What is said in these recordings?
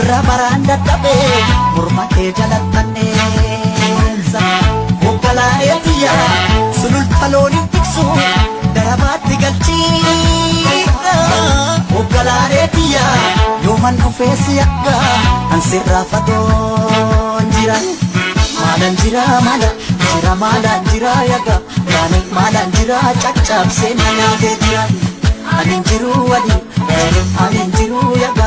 bara baranda dabe morma ke jalattaneensa oggalaayetiya sulultalooni tiksu darabatti galchiidha oggalaayetiya yooman ofeesi akka ansirraa fagoon jira maalan jira maalan jira yaga yaani maalan jira caccabsee na nyaatee jira anin jiru anin jiru yaga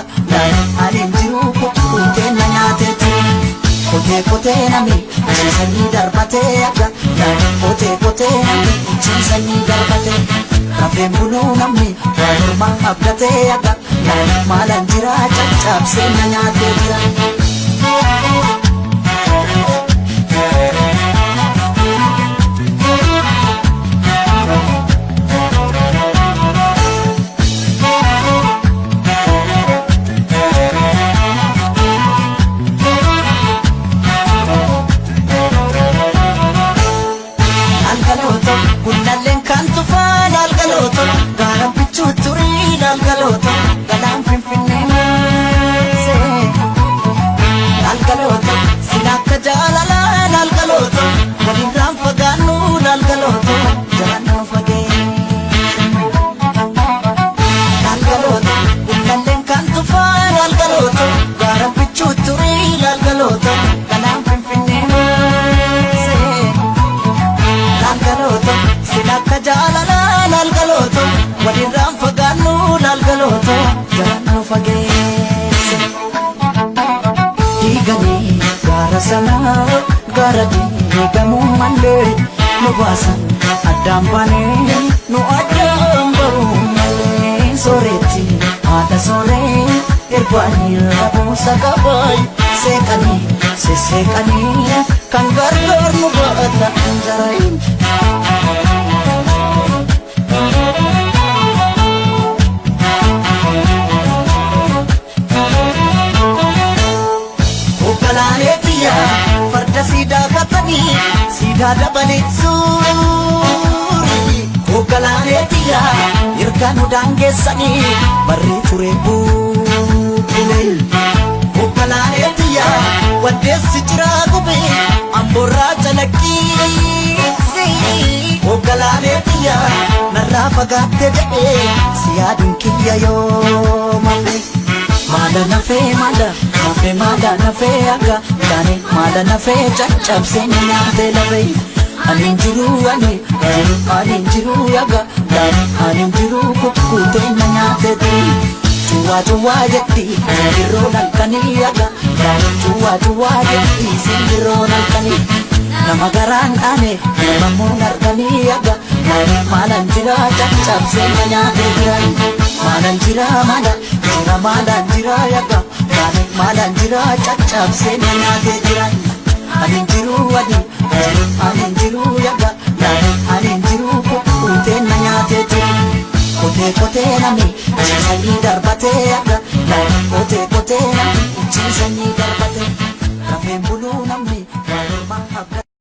anin jiru kukkutee na nyaatee jira kotee nami ciisanii darbatee yaga kotee nami ciisanii darbatee rafeen buluu namni mormaa abdatee yaga maalan jira caccabsee na nyaatee jira. Gara diigamu malee nu baasan addaan baanee nu addaan bahu malee sooretti haadha sooree erbaanii rabuusa qabaay seeqanii kan gargaar nu baata jarayin. Sidaa katanii sidaa dabalee suuri oggalaanetiya hirkaanu daangeessanii barrii ture buulee oggalaanetiya waddeessi jiraa gube amboorraa calaqqiisi oggalaanetiya narraa fagaatte jedhee siyaaduun kiyya yoo mafe maada nafee aga yaani maada nafee caccabsee na nyaatee lafee anin jiru yaga yaani anin jiru kukkutee na nyaatee ture cuwaa jetti simbirroon halkanii yaga yaani cuwaa jetti simbirroon halkanii nama garaan dhaane namammuun arganii yaga yaani maalan jira caccabsee na nyaatee jiran maalan jira yaga yaani maalan jira caccabsee na nyaatee jiran anin jiru yaga yaani anin jiru kukkutee na nyaatee jiran kotee nami ciisanii darbatee yaga yaani kotee nami ciisanii darbatee rafeen buluu namni mormaa abda